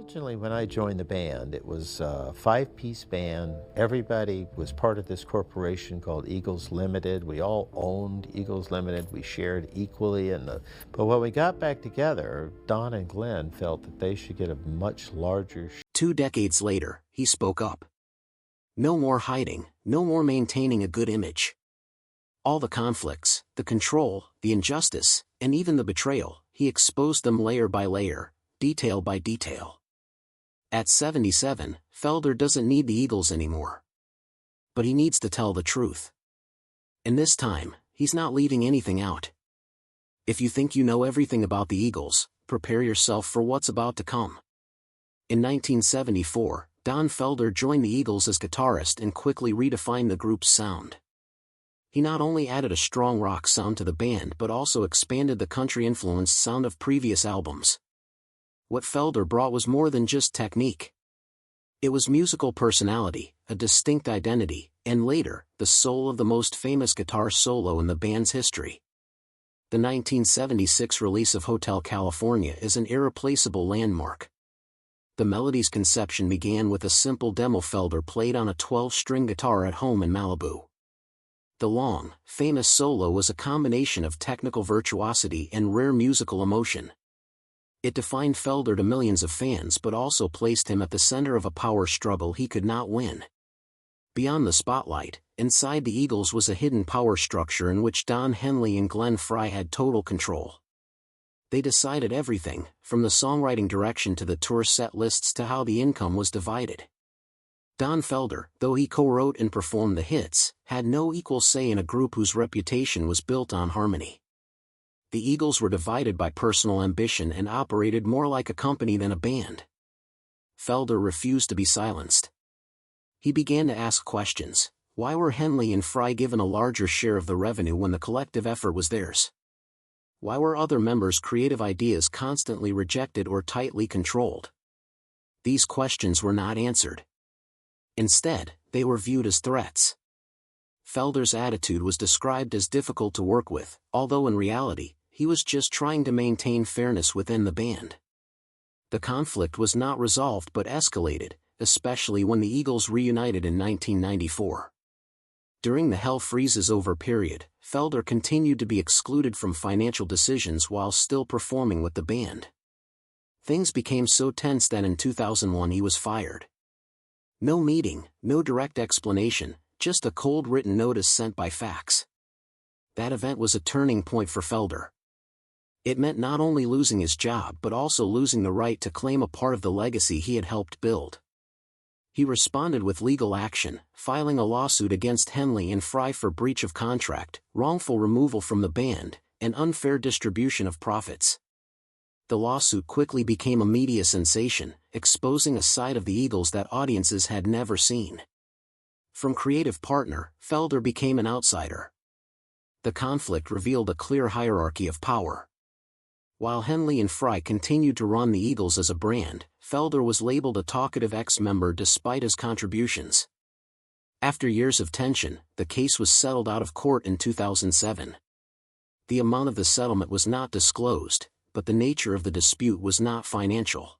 Originally, when I joined the band, it was a five-piece band. Everybody was part of this corporation called Eagles Limited. We all owned Eagles Limited. We shared equally but when we got back together, Don and Glenn felt that they should get a much larger 2 decades later, he spoke up. No more hiding, no more maintaining a good image. All the conflicts, the control, the injustice, and even the betrayal, he exposed them layer by layer, detail by detail. At 77, Felder doesn't need the Eagles anymore. But he needs to tell the truth. And this time, he's not leaving anything out. If you think you know everything about the Eagles, prepare yourself for what's about to come. In 1974, Don Felder joined the Eagles as guitarist and quickly redefined the group's sound. He not only added a strong rock sound to the band but also expanded the country-influenced sound of previous albums. What Felder brought was more than just technique. It was musical personality, a distinct identity, and later, the soul of the most famous guitar solo in the band's history. The 1976 release of Hotel California is an irreplaceable landmark. The melody's conception began with a simple demo Felder played on a 12-string guitar at home in Malibu. The long, famous solo was a combination of technical virtuosity and rare musical emotion. It defined Felder to millions of fans but also placed him at the center of a power struggle he could not win. Beyond the spotlight, inside the Eagles was a hidden power structure in which Don Henley and Glenn Frey had total control. They decided everything, from the songwriting direction to the tour set lists to how the income was divided. Don Felder, though he co-wrote and performed the hits, had no equal say in a group whose reputation was built on harmony. The Eagles were divided by personal ambition and operated more like a company than a band. Felder refused to be silenced. He began to ask questions. Why were Henley and Frey given a larger share of the revenue when the collective effort was theirs? Why were other members' creative ideas constantly rejected or tightly controlled? These questions were not answered. Instead, they were viewed as threats. Felder's attitude was described as difficult to work with, although in reality, he was just trying to maintain fairness within the band. The conflict was not resolved but escalated, especially when the Eagles reunited in 1994. During the Hell Freezes Over period, Felder continued to be excluded from financial decisions while still performing with the band. Things became so tense that in 2001 he was fired. No meeting, no direct explanation, just a cold written notice sent by fax. That event was a turning point for Felder. It meant not only losing his job but also losing the right to claim a part of the legacy he had helped build. He responded with legal action, filing a lawsuit against Henley and Frey for breach of contract, wrongful removal from the band, and unfair distribution of profits. The lawsuit quickly became a media sensation, exposing a side of the Eagles that audiences had never seen. From creative partner, Felder became an outsider. The conflict revealed a clear hierarchy of power. While Henley and Frey continued to run the Eagles as a brand, Felder was labeled a talkative ex-member despite his contributions. After years of tension, the case was settled out of court in 2007. The amount of the settlement was not disclosed, but the nature of the dispute was not financial.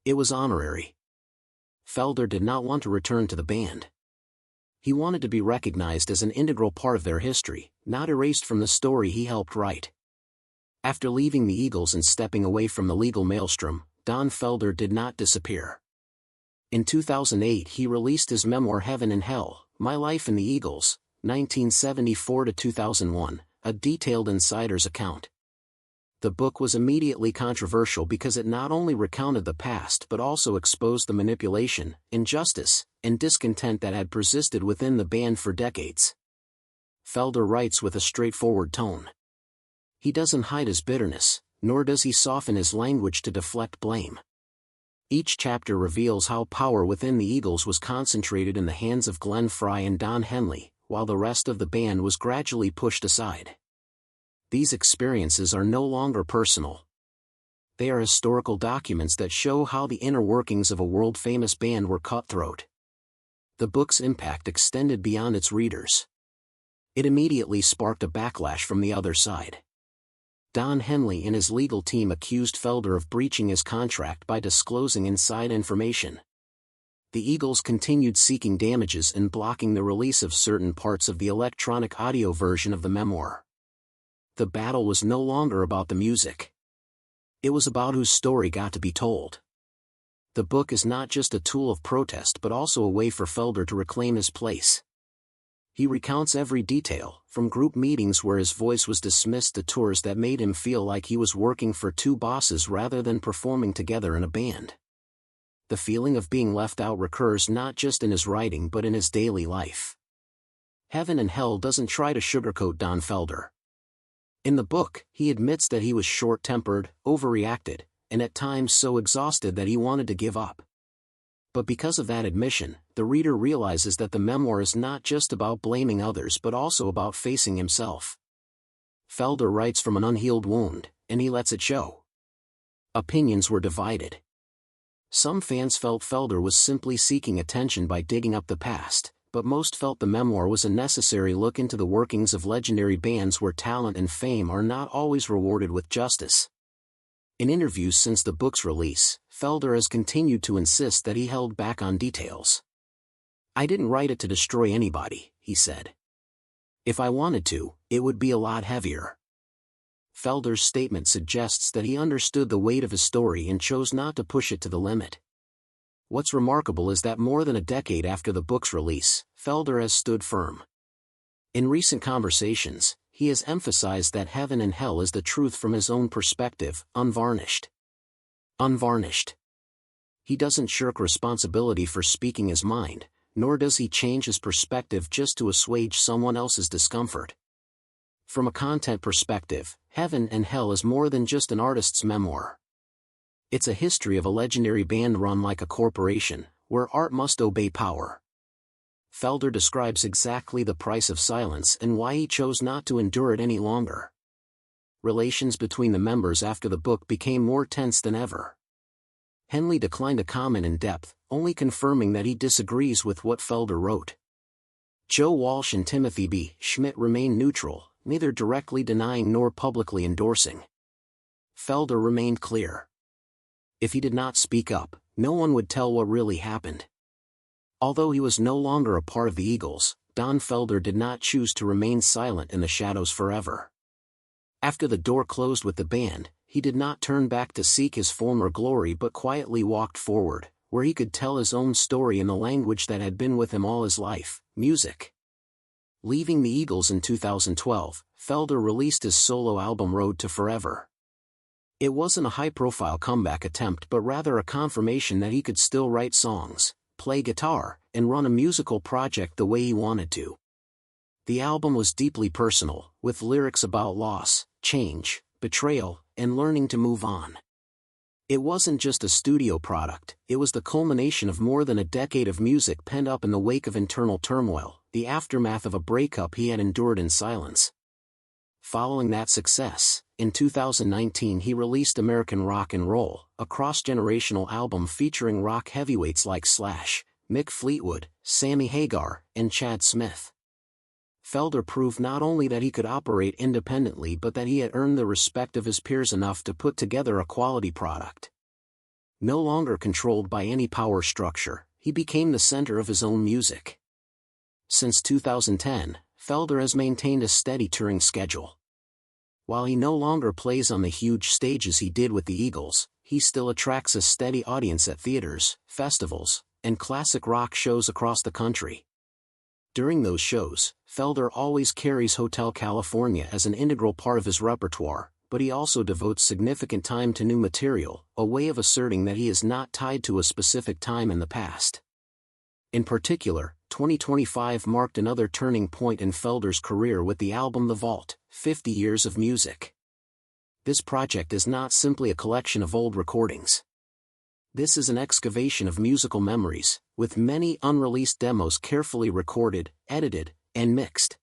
It was honorary. Felder did not want to return to the band. He wanted to be recognized as an integral part of their history, not erased from the story he helped write. After leaving the Eagles and stepping away from the legal maelstrom, Don Felder did not disappear. In 2008 he released his memoir Heaven and Hell, My Life in the Eagles, 1974 to 2001, a detailed insider's account. The book was immediately controversial because it not only recounted the past but also exposed the manipulation, injustice, and discontent that had persisted within the band for decades. Felder writes with a straightforward tone. He doesn't hide his bitterness, nor does he soften his language to deflect blame. Each chapter reveals how power within the Eagles was concentrated in the hands of Glenn Frey and Don Henley, while the rest of the band was gradually pushed aside. These experiences are no longer personal. They are historical documents that show how the inner workings of a world-famous band were cutthroat. The book's impact extended beyond its readers. It immediately sparked a backlash from the other side. Don Henley and his legal team accused Felder of breaching his contract by disclosing inside information. The Eagles continued seeking damages and blocking the release of certain parts of the electronic audio version of the memoir. The battle was no longer about the music. It was about whose story got to be told. The book is not just a tool of protest but also a way for Felder to reclaim his place. He recounts every detail, from group meetings where his voice was dismissed to tours that made him feel like he was working for two bosses rather than performing together in a band. The feeling of being left out recurs not just in his writing but in his daily life. Heaven and Hell doesn't try to sugarcoat Don Felder. In the book, he admits that he was short-tempered, overreacted, and at times so exhausted that he wanted to give up. But because of that admission, the reader realizes that the memoir is not just about blaming others but also about facing himself. Felder writes from an unhealed wound, and he lets it show. Opinions were divided. Some fans felt Felder was simply seeking attention by digging up the past, but most felt the memoir was a necessary look into the workings of legendary bands where talent and fame are not always rewarded with justice. In interviews since the book's release, Felder has continued to insist that he held back on details. "I didn't write it to destroy anybody," he said. "If I wanted to, it would be a lot heavier." Felder's statement suggests that he understood the weight of his story and chose not to push it to the limit. What's remarkable is that more than a decade after the book's release, Felder has stood firm. In recent conversations, he has emphasized that Heaven and Hell is the truth from his own perspective, unvarnished. Unvarnished. He doesn't shirk responsibility for speaking his mind, nor does he change his perspective just to assuage someone else's discomfort. From a content perspective, Heaven and Hell is more than just an artist's memoir. It's a history of a legendary band run like a corporation, where art must obey power. Felder describes exactly the price of silence and why he chose not to endure it any longer. Relations between the members after the book became more tense than ever. Henley declined to comment in depth, only confirming that he disagrees with what Felder wrote. Joe Walsh and Timothy B. Schmidt remained neutral, neither directly denying nor publicly endorsing. Felder remained clear. If he did not speak up, no one would tell what really happened. Although he was no longer a part of the Eagles, Don Felder did not choose to remain silent in the shadows forever. After the door closed with the band, he did not turn back to seek his former glory but quietly walked forward, where he could tell his own story in the language that had been with him all his life, music. Leaving the Eagles in 2012, Felder released his solo album Road to Forever. It wasn't a high-profile comeback attempt but rather a confirmation that he could still write songs, play guitar, and run a musical project the way he wanted to. The album was deeply personal, with lyrics about loss, change, betrayal, and learning to move on. It wasn't just a studio product, it was the culmination of more than a decade of music penned up in the wake of internal turmoil, the aftermath of a breakup he had endured in silence. Following that success, in 2019 he released American Rock and Roll, a cross-generational album featuring rock heavyweights like Slash, Mick Fleetwood, Sammy Hagar, and Chad Smith. Felder proved not only that he could operate independently but that he had earned the respect of his peers enough to put together a quality product. No longer controlled by any power structure, he became the center of his own music. Since 2010, Felder has maintained a steady touring schedule. While he no longer plays on the huge stages he did with the Eagles, he still attracts a steady audience at theaters, festivals, and classic rock shows across the country. During those shows, Felder always carries Hotel California as an integral part of his repertoire, but he also devotes significant time to new material, a way of asserting that he is not tied to a specific time in the past. In particular, 2025 marked another turning point in Felder's career with the album The Vault, 50 Years of Music. This project is not simply a collection of old recordings. This is an excavation of musical memories, with many unreleased demos carefully recorded, edited, and mixed.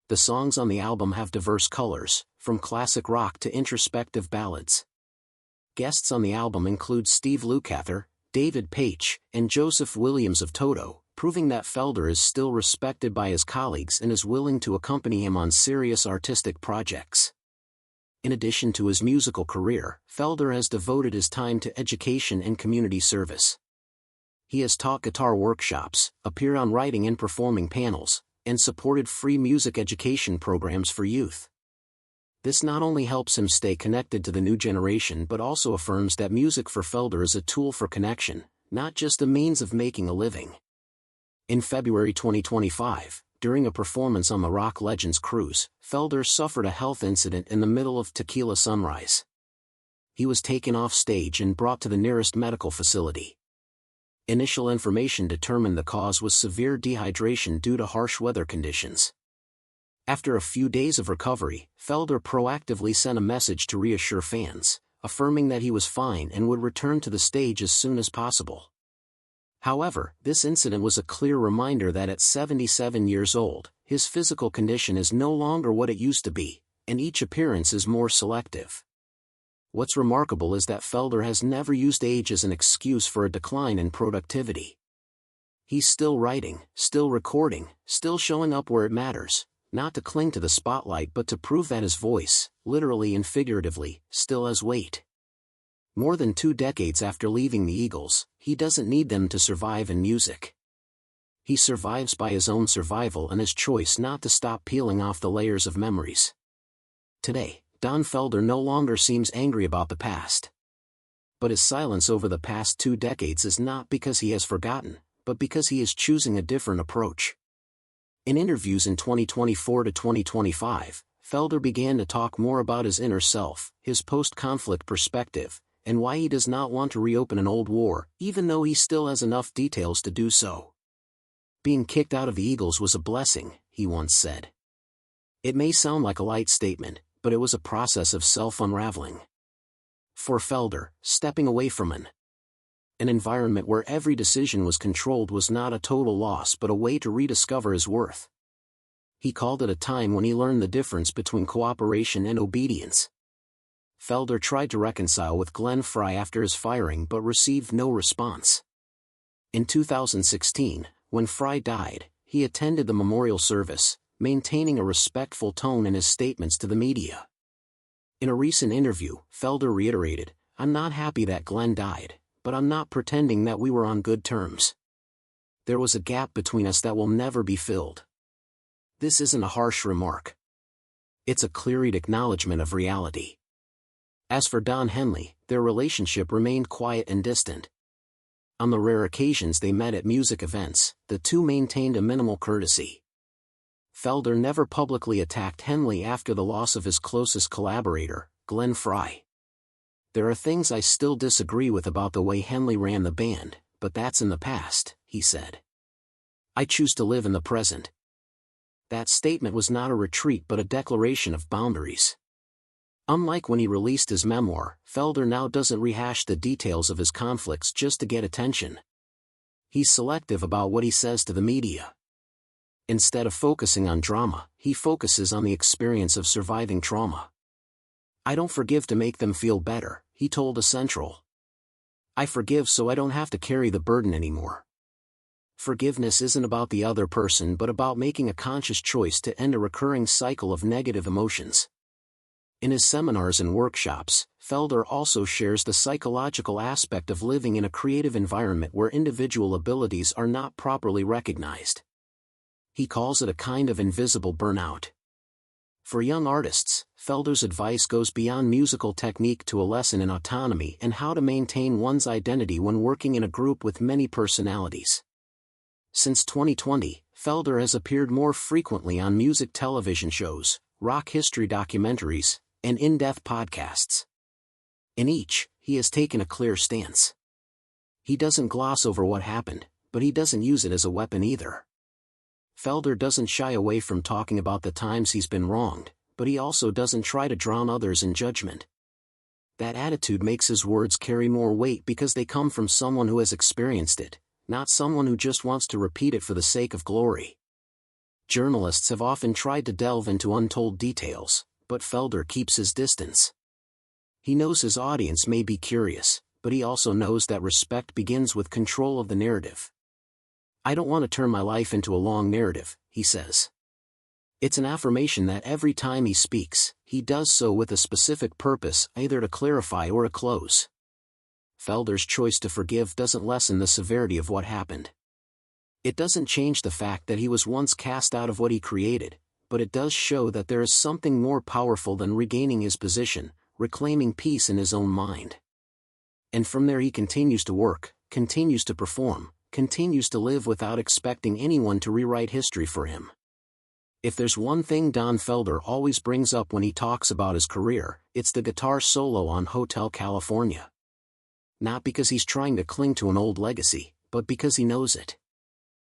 The songs on the album have diverse colors, from classic rock to introspective ballads. Guests on the album include Steve Lukather, David Paich, and Joseph Williams of Toto, proving that Felder is still respected by his colleagues and is willing to accompany him on serious artistic projects. In addition to his musical career, Felder has devoted his time to education and community service. He has taught guitar workshops, appeared on writing and performing panels, and supported free music education programs for youth. This not only helps him stay connected to the new generation but also affirms that music for Felder is a tool for connection, not just a means of making a living. In February 2025, during a performance on the Rock Legends cruise, Felder suffered a health incident in the middle of Tequila Sunrise. He was taken off stage and brought to the nearest medical facility. Initial information determined the cause was severe dehydration due to harsh weather conditions. After a few days of recovery, Felder proactively sent a message to reassure fans, affirming that he was fine and would return to the stage as soon as possible. However, this incident was a clear reminder that at 77 years old, his physical condition is no longer what it used to be, and each appearance is more selective. What's remarkable is that Felder has never used age as an excuse for a decline in productivity. He's still writing, still recording, still showing up where it matters, not to cling to the spotlight but to prove that his voice, literally and figuratively, still has weight. More than 2 decades after leaving the Eagles, he doesn't need them to survive in music. He survives by his own survival and his choice not to stop peeling off the layers of memories. Today, Don Felder no longer seems angry about the past. But his silence over the past 2 decades is not because he has forgotten, but because he is choosing a different approach. In interviews in 2024 to 2025, Felder began to talk more about his inner self, his post-conflict perspective, and why he does not want to reopen an old war, even though he still has enough details to do so. Being kicked out of the Eagles was a blessing, he once said. It may sound like a light statement, but it was a process of self-unraveling. For Felder, stepping away from an environment where every decision was controlled was not a total loss but a way to rediscover his worth. He called it a time when he learned the difference between cooperation and obedience. Felder tried to reconcile with Glenn Frey after his firing but received no response. In 2016, when Frey died, he attended the memorial service, maintaining a respectful tone in his statements to the media. In a recent interview, Felder reiterated, "I'm not happy that Glenn died, but I'm not pretending that we were on good terms. There was a gap between us that will never be filled." This isn't a harsh remark. It's a clear-eyed acknowledgement of reality. As for Don Henley, their relationship remained quiet and distant. On the rare occasions they met at music events, the two maintained a minimal courtesy. Felder never publicly attacked Henley after the loss of his closest collaborator, Glenn Frey. "There are things I still disagree with about the way Henley ran the band, but that's in the past," he said. "I choose to live in the present." That statement was not a retreat but a declaration of boundaries. Unlike when he released his memoir, Felder now doesn't rehash the details of his conflicts just to get attention. He's selective about what he says to the media. Instead of focusing on drama, he focuses on the experience of surviving trauma. "I don't forgive to make them feel better," he told Essential. "I forgive so I don't have to carry the burden anymore." Forgiveness isn't about the other person but about making a conscious choice to end a recurring cycle of negative emotions. In his seminars and workshops, Felder also shares the psychological aspect of living in a creative environment where individual abilities are not properly recognized. He calls it a kind of invisible burnout. For young artists, Felder's advice goes beyond musical technique to a lesson in autonomy and how to maintain one's identity when working in a group with many personalities. Since 2020, Felder has appeared more frequently on music television shows, rock history documentaries, and in-depth podcasts. In each, he has taken a clear stance. He doesn't gloss over what happened, but he doesn't use it as a weapon either. Felder doesn't shy away from talking about the times he's been wronged, but he also doesn't try to drown others in judgment. That attitude makes his words carry more weight because they come from someone who has experienced it, not someone who just wants to repeat it for the sake of glory. Journalists have often tried to delve into untold details, but Felder keeps his distance. He knows his audience may be curious, but he also knows that respect begins with control of the narrative. "I don't want to turn my life into a long narrative," he says. It's an affirmation that every time he speaks, he does so with a specific purpose, either to clarify or to close. Felder's choice to forgive doesn't lessen the severity of what happened. It doesn't change the fact that he was once cast out of what he created, but it does show that there is something more powerful than regaining his position, reclaiming peace in his own mind. And from there he continues to work, continues to perform, continues to live without expecting anyone to rewrite history for him. If there's one thing Don Felder always brings up when he talks about his career, it's the guitar solo on Hotel California. Not because he's trying to cling to an old legacy, but because he knows it.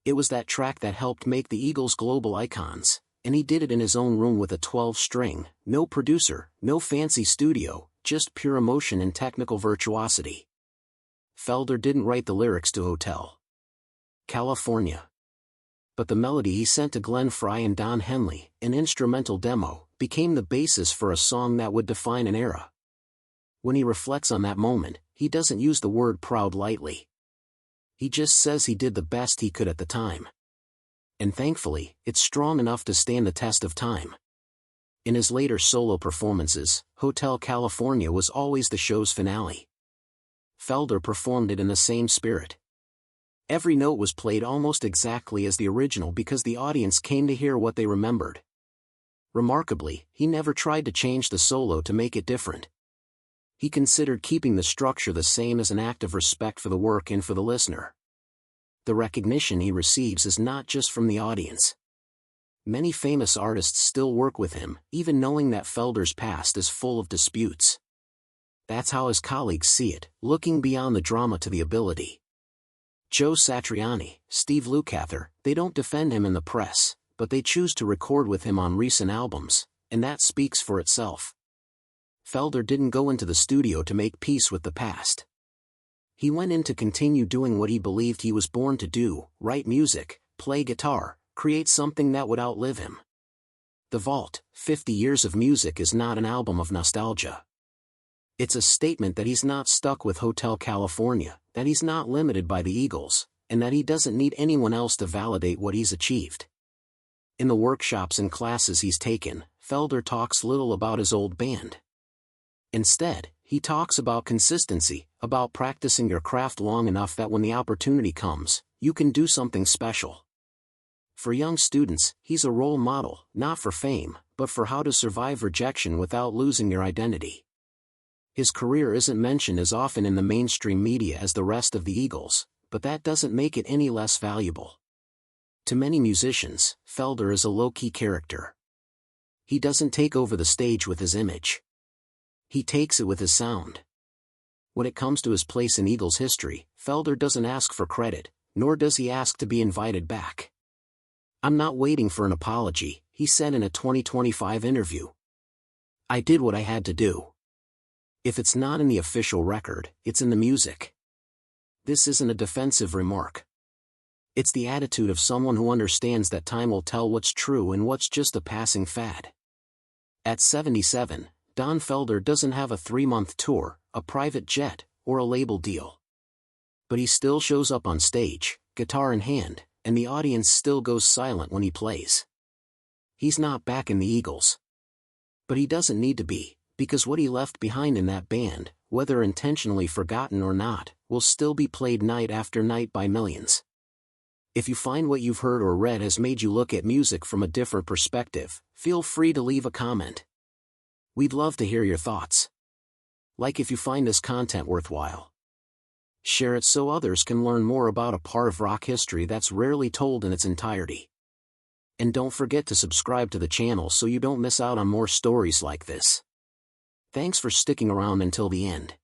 It was that track that helped make the Eagles global icons, and he did it in his own room with a 12-string, no producer, no fancy studio, just pure emotion and technical virtuosity. Felder didn't write the lyrics to Hotel California. But the melody he sent to Glenn Frey and Don Henley, an instrumental demo, became the basis for a song that would define an era. When he reflects on that moment, he doesn't use the word proud lightly. He just says he did the best he could at the time. And thankfully, it's strong enough to stand the test of time. In his later solo performances, Hotel California was always the show's finale. Felder performed it in the same spirit. Every note was played almost exactly as the original because the audience came to hear what they remembered. Remarkably, he never tried to change the solo to make it different. He considered keeping the structure the same as an act of respect for the work and for the listener. The recognition he receives is not just from the audience. Many famous artists still work with him, even knowing that Felder's past is full of disputes. That's how his colleagues see it, looking beyond the drama to the ability. Joe Satriani, Steve Lukather, they don't defend him in the press, but they choose to record with him on recent albums, and that speaks for itself. Felder didn't go into the studio to make peace with the past. He went in to continue doing what he believed he was born to do, write music, play guitar, create something that would outlive him. The Vault, 50 Years of Music is not an album of nostalgia. It's a statement that he's not stuck with Hotel California, that he's not limited by the Eagles, and that he doesn't need anyone else to validate what he's achieved. In the workshops and classes he's taken, Felder talks little about his old band. Instead, he talks about consistency, about practicing your craft long enough that when the opportunity comes, you can do something special. For young students, he's a role model, not for fame, but for how to survive rejection without losing your identity. His career isn't mentioned as often in the mainstream media as the rest of the Eagles, but that doesn't make it any less valuable. To many musicians, Felder is a low-key character. He doesn't take over the stage with his image. He takes it with his sound. When it comes to his place in Eagles history, Felder doesn't ask for credit, nor does he ask to be invited back. "I'm not waiting for an apology," he said in a 2025 interview. "I did what I had to do. If it's not in the official record, it's in the music." This isn't a defensive remark. It's the attitude of someone who understands that time will tell what's true and what's just a passing fad. At 77, Don Felder doesn't have a 3-month tour, a private jet, or a label deal. But he still shows up on stage, guitar in hand, and the audience still goes silent when he plays. He's not back in the Eagles. But he doesn't need to be, because what he left behind in that band, whether intentionally forgotten or not, will still be played night after night by millions. If you find what you've heard or read has made you look at music from a different perspective, feel free to leave a comment. We'd love to hear your thoughts. Like if you find this content worthwhile. Share it so others can learn more about a part of rock history that's rarely told in its entirety. And don't forget to subscribe to the channel so you don't miss out on more stories like this. Thanks for sticking around until the end.